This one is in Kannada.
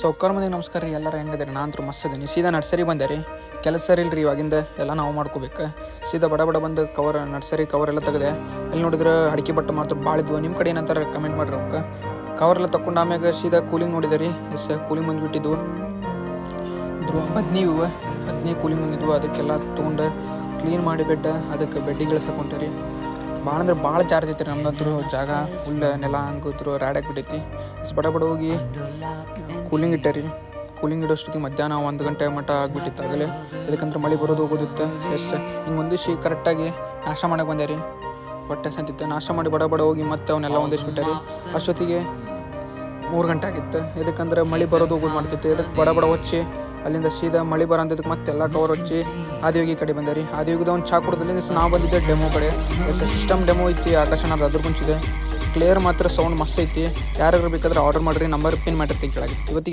ಸೌಕಾರ ಮಂದಿಗೆ ನಮಸ್ಕಾರ ರೀ. ಎಲ್ಲರೂ ಹೆಂಗದಿರಿ? ನಾನು ಅಂತೂ ಮಸ್ತ್ ಅದೀನಿ. ಸೀದಾ ನರ್ಸರಿ ಬಂದೆ ರೀ. ಕೆಲಸ ಸರಿ ಇಲ್ರಿ, ಇವಾಗಿಂದ ಎಲ್ಲ ನಾವು ಮಾಡ್ಕೋಬೇಕು. ಸೀದಾ ಬಡ ಬಂದು ನರ್ಸರಿ ಕವರ್ ಎಲ್ಲ ತೆಗೆದೆ. ಇಲ್ಲಿ ನೋಡಿದ್ರೆ ಅಡಿಕೆ ಬಟ್ಟೆ ಮಾತ್ರ ಭಾಳ ಇದ್ವು. ನಿಮ್ಮ ಕಡೆ ಏನಂತಾರೆ ಕಮೆಂಟ್ ಮಾಡ್ರಿ. ಅವಕ್ಕೆ ಕವರ್ ಎಲ್ಲ ತಗೊಂಡು ಆಮ್ಯಾಗ ಸೀದಾ ಕೂಲಿಂಗ್ ನೋಡಿದೆ ರೀ. ಕೂಲಿಂಗ್ ಬಂದುಬಿಟ್ಟಿದ್ವು. ಬದ್ನಿ ಕೂಲಿಂಗ್ ಬಂದಿದ್ವು. ಅದಕ್ಕೆಲ್ಲ ತೊಗೊಂಡು ಕ್ಲೀನ್ ಮಾಡಿ ಅದಕ್ಕೆ ಬೆಡ್ಡಿಗೆ ಇಳಿಸ್ಕೊಂಡೆ ರೀ. ಭಾಳ ಅಂದ್ರೆ ಭಾಳ ಜಾರ್ ಐತಿ ರೀ. ನಮ್ದಂತೂ ಜಾಗ ಫುಲ್ ನೆಲ ಹಂಗಿದ್ರು ರ್ಯಾಡಾಗಿ ಬಿಟ್ಟೈತಿ. ಬಡ ಹೋಗಿ ಕೂಲಿಂಗ್ ಇಟ್ಟೆ ರೀ. ಕೂಲಿಂಗ್ ಇಡೋಷ್ಟೊತ್ತಿಗೆ ಮಧ್ಯಾಹ್ನ 1 ಗಂಟೆ ಮಟ್ಟ ಆಗಿಬಿಟ್ಟಿತ್ತು ಆಗಲೇ. ಇದಕ್ಕಂದ್ರೆ ಮಳೆ ಬರೋದು ಹೋಗೋದಿತ್ತು. ಹಿಂಗೆ ಒಂದಿಷ್ಟು ಕರೆಕ್ಟಾಗಿ ನಾಷ್ಟ ಮಾಡಕ್ಕೆ ಬಂದೆ ರೀ. ಹೊಟ್ಟೆ ಸಂತಿತ್ತು. ನಾಷ್ಟ ಮಾಡಿ ಬಡ ಹೋಗಿ ಮತ್ತೆ ಅವನ್ನೆಲ್ಲ ಒಂದಿಷ್ಟು ಬಿಟ್ಟೆ ರೀ. ಅಷ್ಟೊತ್ತಿಗೆ 3 ಗಂಟೆ ಆಗಿತ್ತು. ಇದಕ್ಕಂದ್ರೆ ಮಳೆ ಬರೋದು ಹೋಗೋದು ಮಾಡ್ತಿತ್ತು. ಇದಕ್ಕೆ ಬಡ ಹೊಚ್ಚಿ ಅಲ್ಲಿಂದ ಸೀದಾ ಮಳೆ ಬರೋಂಥದಕ್ಕೆ ಮತ್ತೆ ಎಲ್ಲ ಕವರ್ ಹಚ್ಚಿ ಆದಿಯೋಗಿ ಕಡೆ ಬಂದೆ ರೀ. ಆದಿಯೋಗಿದ ಒಂದು ಚಾ ಕುಡ್ದಲ್ಲಿ ನಾವು ಬಂದಿದ್ದೆ ಡೆಮೋ ಕಡೆ. ಸಿಸ್ಟಮ್ ಡೆಮೋ ಐತಿ. ಆಕಾಶನ ಅದ್ರ ಕುಂಚಿದೆ. ಕ್ಲಿಯರ್ ಮಾತ್ರ ಸೌಂಡ್ ಮಸ್ತ್ ಐತಿ. ಯಾರು ಬೇಕಾದ್ರೆ ಆರ್ಡರ್ ಮಾಡಿರಿ. ನಂಬರ್ ಪಿನ್ ಮಾಡಿರ್ತೀನಿ ಕೆಳಗೆ. ಇವತ್ತಿಗೆ